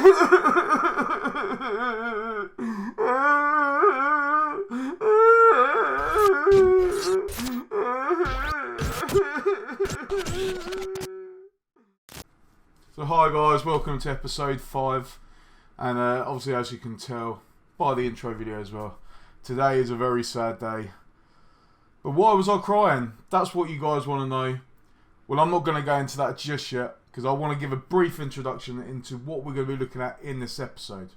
So hi guys, welcome to episode 5, and obviously as you can tell by the intro video as well, today is a very sad day. But why was I crying? That's what you guys want to know. Well, I'm not going to go into that just yet, because I want to give a brief introduction into what we're going to be looking at in this episode.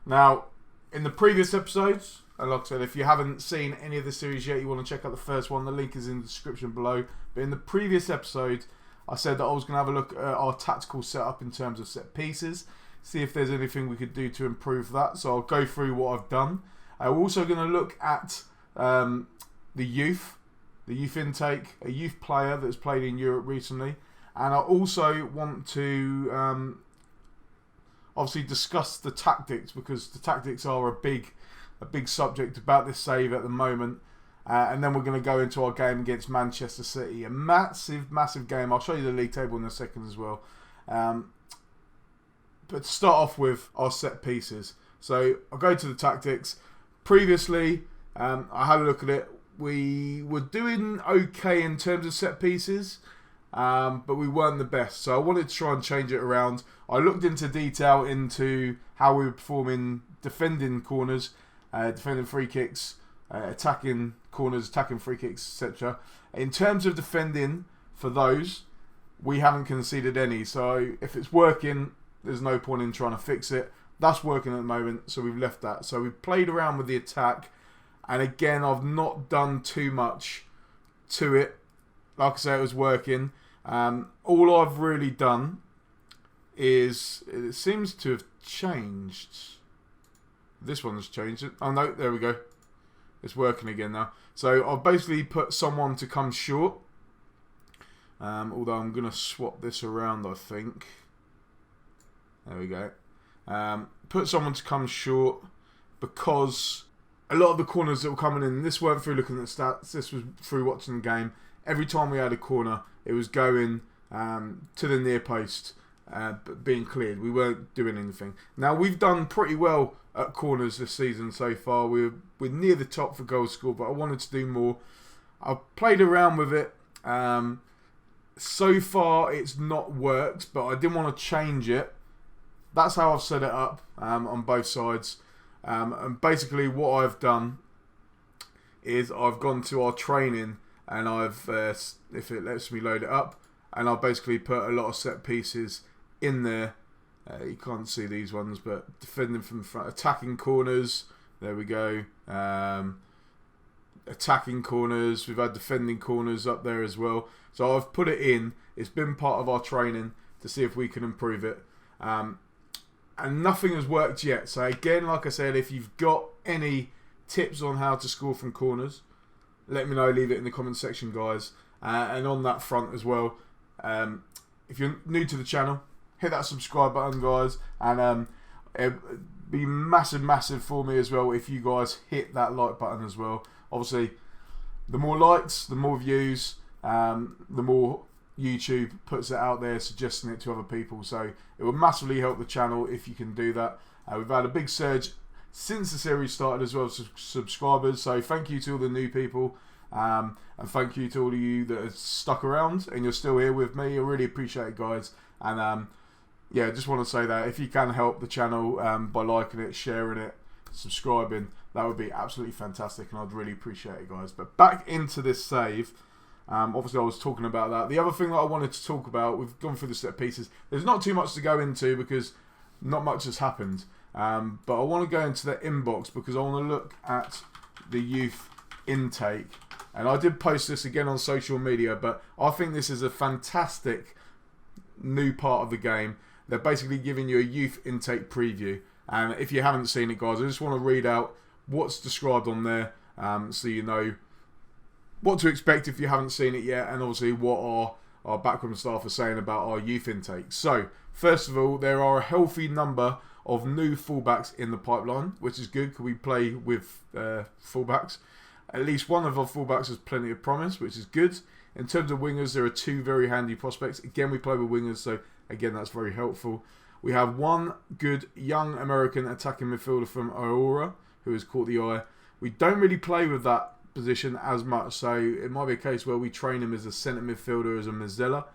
Now, in the previous episodes, and like I said, if you haven't seen any of the series yet, you want to check out the first one, the link is in the description below. But in the previous episode, I said that I was going to have a look at our tactical setup in terms of set pieces, see if there's anything we could do to improve that. So I'll go through what I've done. We're also going to look at the youth intake, a youth player that's played in Europe recently. And I also want to obviously discuss the tactics, because the tactics are a big subject about this save at the moment. And then we're going to go into our game against Manchester City. A massive game. I'll show you the league table in a second as well. But to start off with our set pieces. So I'll go to the tactics. Previously, I had a look at it. We were doing okay in terms of set pieces, but we weren't the best. So I wanted to try and change it around. I looked into detail into how we were performing defending corners, defending free kicks, attacking corners, attacking free kicks, etc. In terms of defending for those, we haven't conceded any. So if it's working, there's no point in trying to fix it. That's working at the moment, so we've left that. So we've played around with the attack, and again, I've not done too much to it. Like I say, it was working. All I've really done is, it seems to have changed. This one's changed it. Oh no, there we go. It's working again now. So I've basically put someone to come short. Although I'm going to swap this around, I think. There we go. Put someone to come short, because a lot of the corners that were coming in, this weren't through looking at stats, this was through watching the game. Every time we had a corner, it was going to the near post, but being cleared. We weren't doing anything. Now, we've done pretty well at corners this season so far. We're near the top for goals scored, but I wanted to do more. I've played around with it. So far, it's not worked, but I didn't want to change it. That's how I've set it up on both sides. And basically what I've done is I've gone to our training, and I've, if it lets me load it up, and I've basically put a lot of set pieces in there. You can't see these ones, but defending from the front, attacking corners, there we go. Attacking corners, we've had defending corners up there as well. So I've put it in. It's been part of our training to see if we can improve it. And nothing has worked yet. So again, like I said, if you've got any tips on how to score from corners, let me know. Leave it in the comment section, guys. And on that front as well, if you're new to the channel, hit that subscribe button, guys. And it'd be massive for me as well if you guys hit that like button as well. Obviously, the more likes, the more views, the more YouTube puts it out there, suggesting it to other people. So it will massively help the channel if you can do that. We've had a big surge since the series started as well, subscribers. So thank you to all the new people, and thank you to all of you that have stuck around and you're still here with me. I really appreciate it, guys. And yeah, just want to say that if you can help the channel by liking it, sharing it, subscribing, that would be absolutely fantastic, and I'd really appreciate it, guys. But back into this save. Obviously I was talking about that. The other thing that I wanted to talk about, we've gone through the set pieces. There's not too much to go into because not much has happened. But I want to go into the inbox because I want to look at the youth intake. And I did post this again on social media, but I think this is a fantastic new part of the game. They're basically giving you a youth intake preview. And if you haven't seen it, guys, I just want to read out what's described on there, so you know what to expect if you haven't seen it yet, and obviously what our backroom staff are saying about our youth intake. So, first of all, there are a healthy number of new fullbacks in the pipeline, which is good because we play with fullbacks. At least one of our fullbacks has plenty of promise, which is good. In terms of wingers, there are two very handy prospects. Again, we play with wingers, so again, that's very helpful. We have one good young American attacking midfielder from Aurora who has caught the eye. We don't really play with that position as much, so it might be a case where we train him as a centre midfielder, as a Mazzella.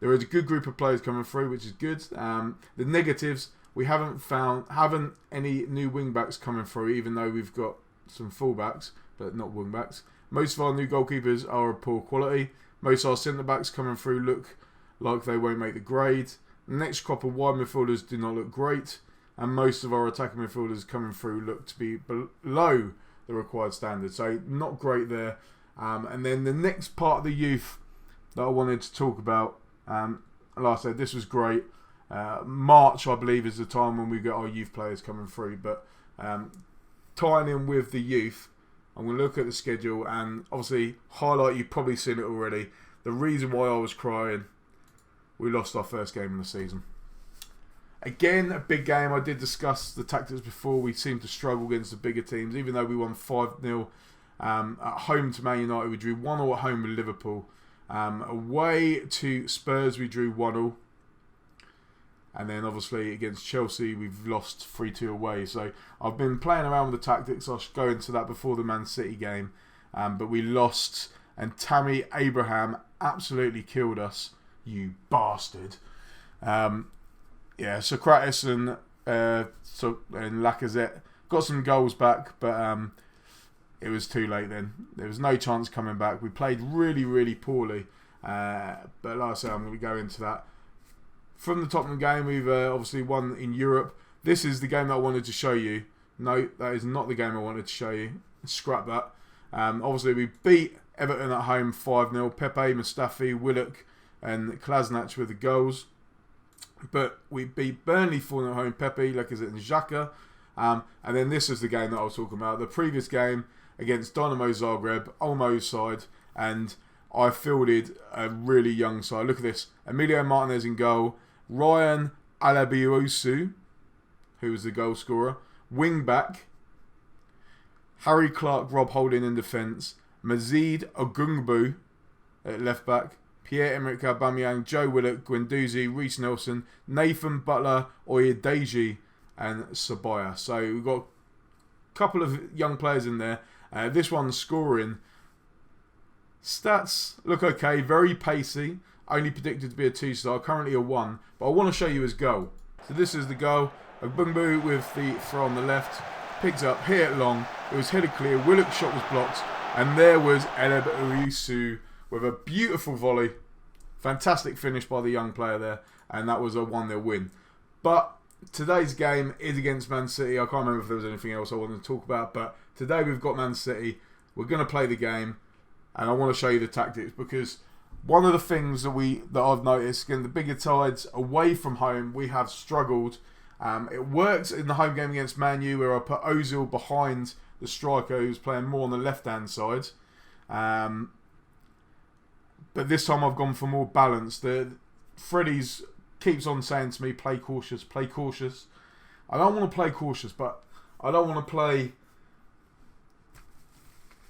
There is a good group of players coming through, which is good. The negatives, we haven't any new wing backs coming through, even though we've got some full-backs, but not wing backs. Most of our new goalkeepers are of poor quality. Most of our centre backs coming through look like they won't make the grade. The next crop of wide midfielders do not look great, and most of our attacking midfielders coming through look to be below the required standard. So not great there. And then the next part of the youth that I wanted to talk about, like I said, this was great. March, I believe, is the time when we get our youth players coming through. But tying in with the youth, I'm going to look at the schedule and obviously highlight, you've probably seen it already, the reason why I was crying. We lost our first game of the season. Again, a big game. I did discuss the tactics before. We seemed to struggle against the bigger teams, even though we won 5-0 at home to Man United. We drew 1-0 at home with Liverpool. Away to Spurs, we drew 1-0. And then obviously against Chelsea, we've lost 3-2 away. So I've been playing around with the tactics. I'll go into that before the Man City game. But we lost, and Tammy Abraham absolutely killed us. You bastard. Socrates and Lacazette got some goals back, but it was too late then. There was no chance coming back. We played really, really poorly. But like I said, I'm going to go into that. From the Tottenham game, we've obviously won in Europe. This is the game that I wanted to show you. No, that is not the game I wanted to show you. Scrap that. Obviously, we beat Everton at home 5-0. Pepe, Mustafi, Willock and Klasnach with the goals. But we beat Burnley 4-0 at home. Pepe, Lacazette and Xhaka. And then this is the game that I was talking about. The previous game against Dynamo Zagreb, Olmo's side. And I fielded a really young side. Look at this. Emilio Martinez in goal. Ryan Alabiusu, who was the goal scorer. Wing back. Harry Clark, Rob Holding in defence. Mazid Ogungbu at left back. Pierre-Emerick Aubameyang, Joe Willock, Guendouzi, Reece Nelson, Nathan Butler, Oyedeji and Sabaya. So we've got a couple of young players in there. This one's scoring. Stats look okay, very pacey. Only predicted to be a 2-star, currently a 1. But I want to show you his goal. So this is the goal. Ogbumbu with the throw on the left. Picks up, hit it long. It was headed clear. Willock's shot was blocked. And there was Eleb Urisu with a beautiful volley. Fantastic finish by the young player there. And that was a 1-0 win. But today's game is against Man City. I can't remember if there was anything else I wanted to talk about. But today we've got Man City. We're going to play the game. And I want to show you the tactics. Because one of the things that I've noticed, again, the bigger sides away from home, we have struggled. It worked in the home game against Man U, where I put Ozil behind the striker who's playing more on the left-hand side. But this time I've gone for more balance. Freddie's keeps on saying to me, play cautious, play cautious. I don't want to play cautious, but I don't want to play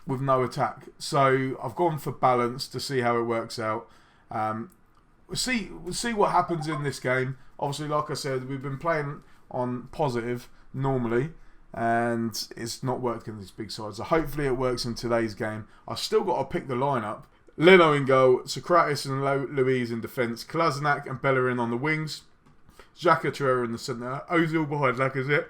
with no attack. So I've gone for balance to see how it works out. We'll see what happens in this game. Obviously, like I said, we've been playing on positive normally, and it's not worked in these big sides. So hopefully it works in today's game. I've still got to pick the lineup. Leno in goal, Socrates and Louise in defence, Klasnak and Bellerin on the wings, Xhaka Torreira in the centre, Ozil behind Lacazette.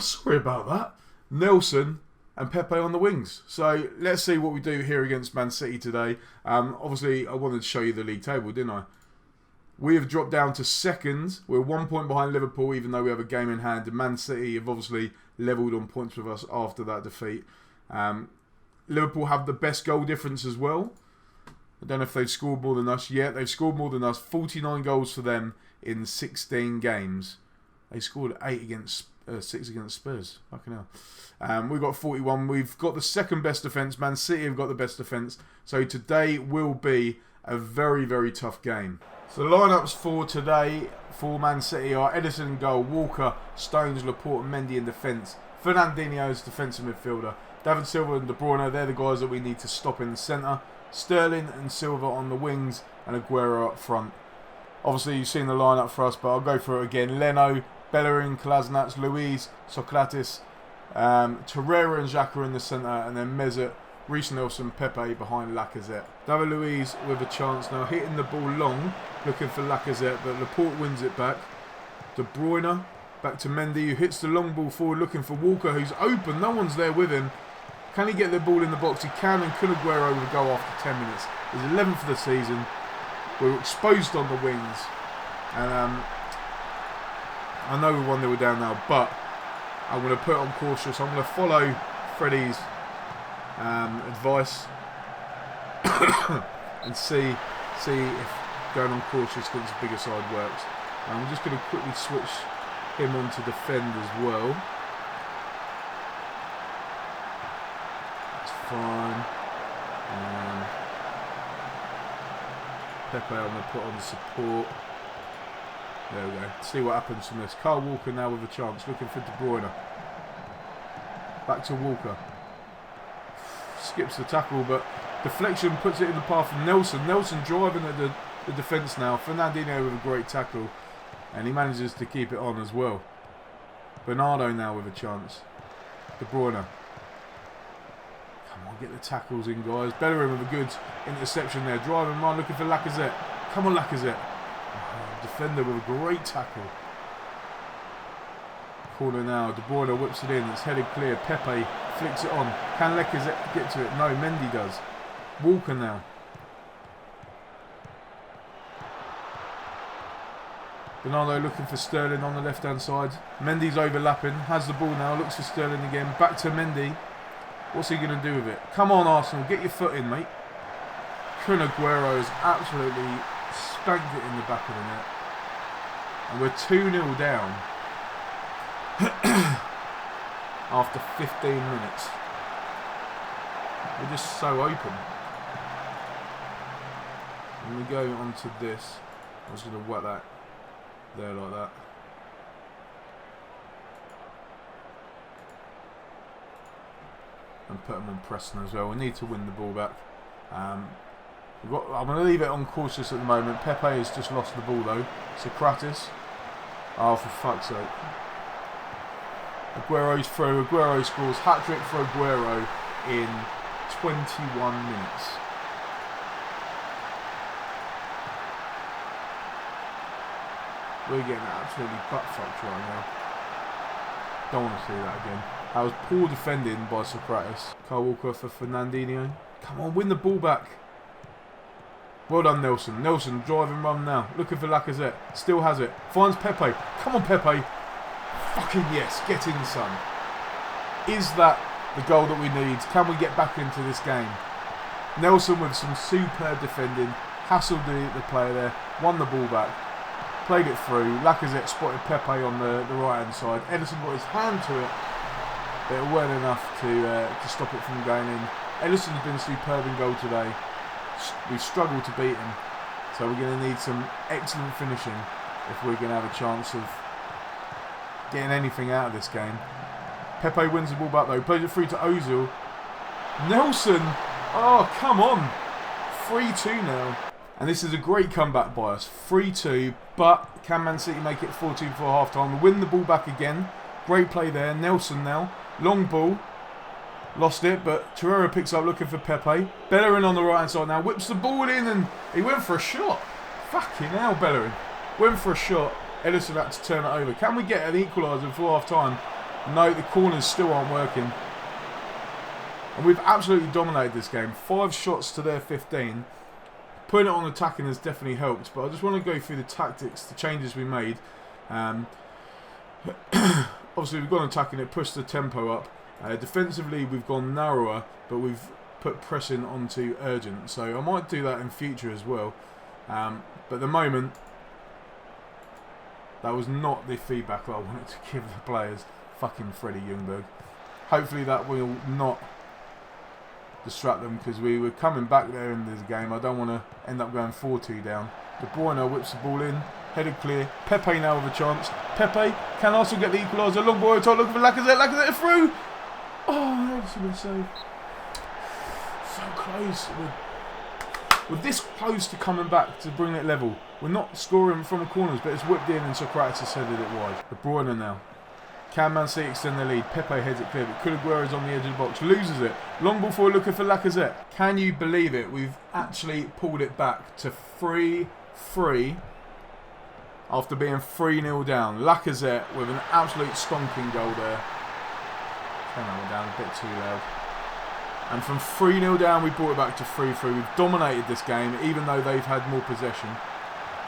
Sorry about that. Nelson and Pepe on the wings. So let's see what we do here against Man City today. Obviously, I wanted to show you the league table, didn't I? We have dropped down to second. We're 1 point behind Liverpool, even though we have a game in hand. And Man City have obviously levelled on points with us after that defeat. Liverpool have the best goal difference as well. I don't know if they've scored more than us yet. They've scored more than us. 49 goals for them in 16 games. They scored 6 against Spurs. Fucking hell. We've got 41. We've got the second best defence. Man City have got the best defence. So today will be a very, very tough game. So the lineups for today for Man City are Edison in goal, Walker, Stones, Laporte and Mendy in defence. Fernandinho is defensive midfielder. David Silva and De Bruyne, they're the guys that we need to stop in the centre. Sterling and Silva on the wings and Aguero up front. Obviously, you've seen the lineup for us, but I'll go through it again. Leno, Bellerin, Kolasinac, Luiz, Socrates, Torreira and Xhaka in the centre, and then Mesut, Reece Nelson, Pepe behind Lacazette. David Luiz with a chance now, hitting the ball long, looking for Lacazette, but Laporte wins it back. De Bruyne, back to Mendy, who hits the long ball forward, looking for Walker, who's open, no one's there with him. Can he get the ball in the box? He can, and Kun Aguero will go after 10 minutes. He's 11th for the season. We're exposed on the wings. And I know we're 1-0 down now, but I'm going to put on cautious. I'm going to follow Freddie's advice and see if going on cautious against a bigger side works. I'm just going to quickly switch him on to defend as well. That's fine. Pepe I'm going to put on support. There we go. See what happens from this. Kyle Walker now with a chance, looking for De Bruyne. Back to Walker. Skips the tackle, but deflection puts it in the path of Nelson. Nelson driving at the defence now. Fernandinho with a great tackle, and he manages to keep it on as well. Bernardo now with a chance. De Bruyne. Come on, get the tackles in, guys. Bellerin with a good interception there. Drive and run, looking for Lacazette. Come on, Lacazette. Oh, defender with a great tackle. Corner now. De Bruyne whips it in. It's headed clear. Pepe flicks it on. Can Lacazette get to it? No, Mendy does. Walker now. Bernardo looking for Sterling on the left-hand side. Mendy's overlapping. Has the ball now. Looks for Sterling again. Back to Mendy. What's he going to do with it? Come on, Arsenal. Get your foot in, mate. Kun Aguero has absolutely spanked it in the back of the net. And we're 2-0 down after 15 minutes. We're just so open. When we go on to this, I'm just going to whack that there like that. And put them on Preston as well. We need to win the ball back. I'm going to leave it on cautious at the moment. Pepe has just lost the ball though. Socrates. Oh, for fuck's sake. Aguero's through. Aguero scores. Hat-trick for Aguero in 21 minutes. We're getting absolutely butt-fucked right now. Don't want to see that again. That was poor defending by Socrates. Kyle Walker for Fernandinho. Come on, win the ball back. Well done, Nelson. Nelson, drive and run now. Looking for Lacazette. Still has it. Finds Pepe. Come on, Pepe. Fucking yes. Get in, son. Is that the goal that we need? Can we get back into this game? Nelson with some superb defending. Hassled the player there. Won the ball back. Played it through. Lacazette spotted Pepe on the right-hand side. Ederson got his hand to it. But it weren't enough to stop it from going in. Ederson's been superb in goal today. We've struggled to beat him. So we're going to need some excellent finishing if we're going to have a chance of getting anything out of this game. Pepe wins the ball back though. Plays it through to Ozil. Nelson! Oh, come on! 3-2 now. And this is a great comeback by us. 3-2. But can Man City make it 4-2 before half-time? We win the ball back again. Great play there. Nelson now. Long ball. Lost it, but Torreira picks up looking for Pepe. Bellerin on the right-hand side now. Whips the ball in and he went for a shot. Fucking hell, Bellerin. Went for a shot. Ederson had to turn it over. Can we get an equaliser before half-time? No, the corners still aren't working. And we've absolutely dominated this game. 5 shots to their 15. Putting it on attacking has definitely helped, but I just want to go through the tactics, the changes we made. Obviously, we've gone attacking it, pushed the tempo up. Defensively, we've gone narrower, but we've put pressing onto urgent. So I might do that in future as well. But at the moment, that was not the feedback that I wanted to give the players. Fucking Freddie Ljungberg. Hopefully that will not distract them, because we were coming back there in this game. I don't want to end up going 4-2 down. De Bruyne whips the ball in, headed clear. Pepe now with a chance. Pepe can also get the equaliser. Long ball top, looking for Lacazette. Lacazette through. Oh, that's a good save. So close. We're this close to coming back to bring it level. We're not scoring from the corners, but it's whipped in and Socrates has headed it wide. De Bruyne now. Can Man City extend the lead? Pepe heads it clear, but Aguero's on the edge of the box. Loses it. Long ball forward looking for Lacazette. Can you believe it? We've actually pulled it back to 3-3 after being 3-0 down. Lacazette with an absolute stonking goal there. Turn that one down a bit too loud. And from 3-0 down, we brought it back to 3-3. We've dominated this game, even though they've had more possession.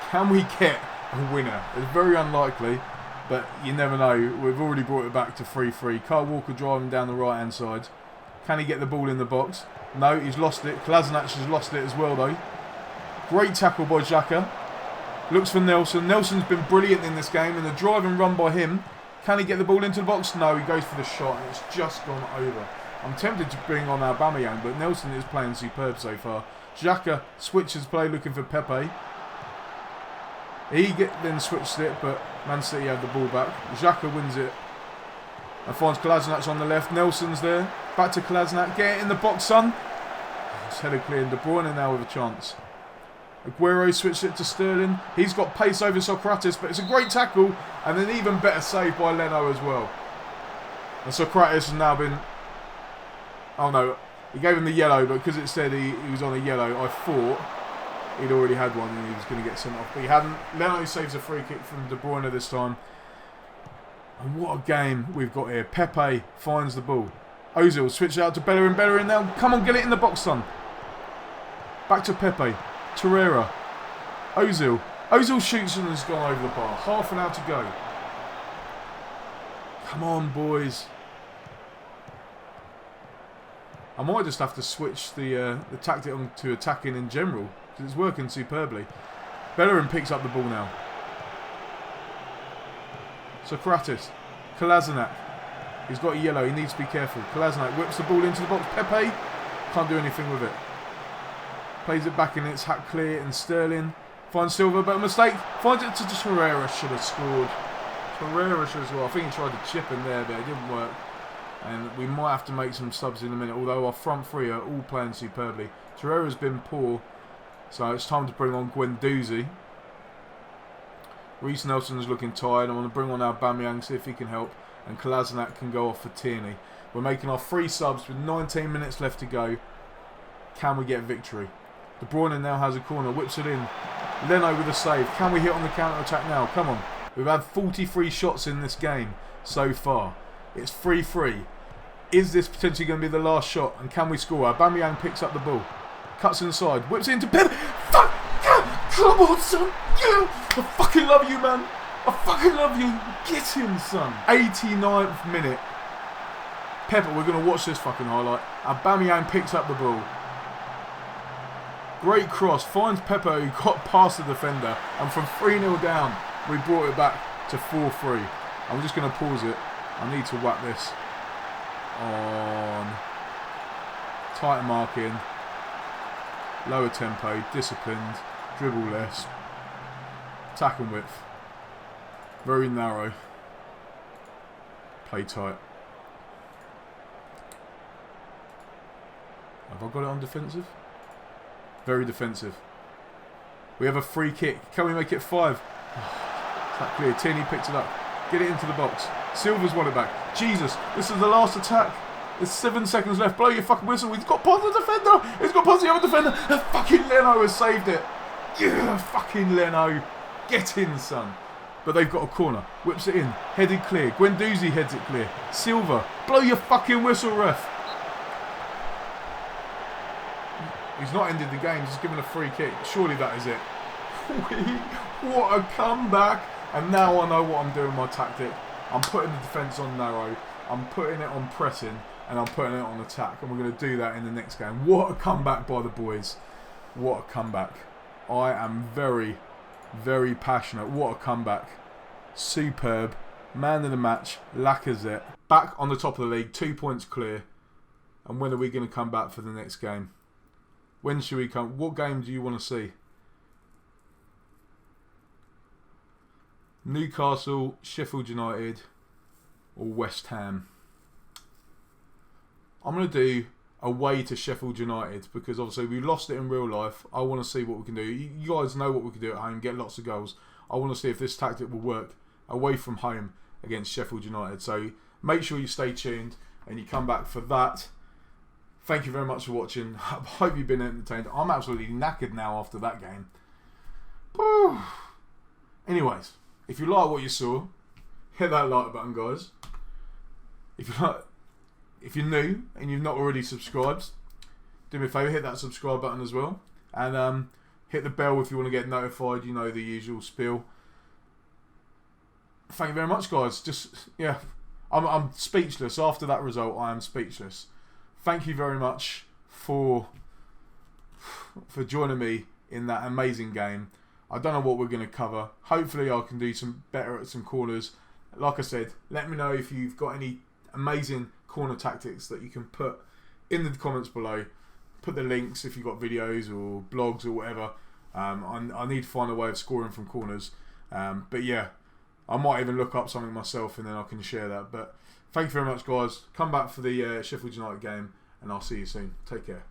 Can we get a winner? It's very unlikely, but you never know. We've already brought it back to 3-3. Kyle Walker driving down the right-hand side. Can he get the ball in the box? No, he's lost it. Kolasinac has lost it as well, though. Great tackle by Xhaka. Looks for Nelson. Nelson's been brilliant in this game, and the drive and run by him. Can he get the ball into the box? No, he goes for the shot, and it's just gone over. I'm tempted to bring on Aubameyang, but Nelson is playing superb so far. Xhaka switches play, looking for Pepe. He then switched it, but Man City have the ball back. Xhaka wins it and finds Kolasinac on the left. Nelson's there. Back to Kolasinac. Get it in the box, son. It's headed clear. De Bruyne now with a chance. Aguero switched it to Sterling. He's got pace over Socrates, but it's a great tackle and an even better save by Leno as well. And Socrates has now been... Oh no, he gave him the yellow, but because it said he was on a yellow, I thought he'd already had one and he was going to get sent off. But he hadn't. Leno saves a free kick from De Bruyne this time. And what a game we've got here. Pepe finds the ball. Ozil switches out to Bellerin. Bellerin now. Come on, get it in the box, son. Back to Pepe. Torreira. Ozil. Ozil shoots and has gone over the bar. Half an hour to go. Come on, boys. I might just have to switch the tactic on to attacking in general, because it's working superbly. Bellerin picks up the ball now. Socrates. Kolasinac. He's got a yellow, he needs to be careful. Kolasinac whips the ball into the box. Pepe can't do anything with it. Plays it back and it's hacked clear, and Sterling finds Silva, but a mistake. Finds it to Torreira. Should have scored. Torreira should as well. I think he tried to chip in there, but it didn't work. And we might have to make some subs in a minute, although our front three are all playing superbly. Torreira's been poor, so it's time to bring on Guendouzi. Reece Nelson's looking tired. I want to bring on Aubameyang, see if he can help. And Kolasinac can go off for Tierney. We're making our 3 subs with 19 minutes left to go. Can we get victory? De Bruyne now has a corner, whips it in. Leno with a save. Can we hit on the counter-attack now? Come on. We've had 43 shots in this game so far. It's 3-3. Is this potentially going to be the last shot? And can we score? Aubameyang picks up the ball. Cuts inside. Whips it into Pepe. Fuck! Come on, son! Yeah! I fucking love you, man! I fucking love you! Get in, son! 89th minute. Pepe, we're going to watch this fucking highlight. Aubameyang picks up the ball. Great cross. Finds Pepe, who got past the defender. And from 3-0 down, we brought it back to 4-3. I'm just going to pause it. I need to whack this on. Tighter marking. Lower tempo. Disciplined. Dribble less. Tackle width. Very narrow. Play tight. Have I got it on defensive? Very defensive. We have a free kick. Can we make it 5? Is that clear? Tierney picked it up. Get it into the box. Silva's won it back. Jesus, this is the last attack. There's 7 seconds left. Blow your fucking whistle. He's got past the defender. He's got past the other defender. And fucking Leno has saved it. Yeah, fucking Leno. Get in, son. But they've got a corner. Whips it in. Headed clear. Guendouzi heads it clear. Silva. Blow your fucking whistle, ref. He's not ended the game. He's given a free kick. Surely that is it. What a comeback. And now I know what I'm doing with my tactic. I'm putting the defence on narrow. I'm putting it on pressing. And I'm putting it on attack. And we're going to do that in the next game. What a comeback by the boys. What a comeback. I am very, very passionate. What a comeback. Superb. Man of the match. Lacazette. Back on the top of the league. 2 points clear. And when are we going to come back for the next game? When should we come? What game do you want to see? Newcastle, Sheffield United, or West Ham? I'm going to do away to Sheffield United, because obviously we lost it in real life. I want to see what we can do. You guys know what we can do at home, get lots of goals. I want to see if this tactic will work away from home against Sheffield United. So make sure you stay tuned and you come back for that. Thank you very much for watching. I hope you've been entertained. I'm absolutely knackered now after that game. Whew. Anyways, if you like what you saw, hit that like button, guys. If you're new and you've not already subscribed, do me a favour, hit that subscribe button as well. And hit the bell if you want to get notified, you know, the usual spiel. Thank you very much, guys. I'm speechless. After that result, I am speechless. Thank you very much for joining me in that amazing game. I don't know what we're going to cover. Hopefully I can do some better at some corners. Like I said, let me know if you've got any amazing corner tactics that you can put in the comments below. Put the links if you've got videos or blogs or whatever. I need to find a way of scoring from corners. But yeah, I might even look up something myself and then I can share that. But thank you very much, guys. Come back for the Sheffield United game and I'll see you soon. Take care.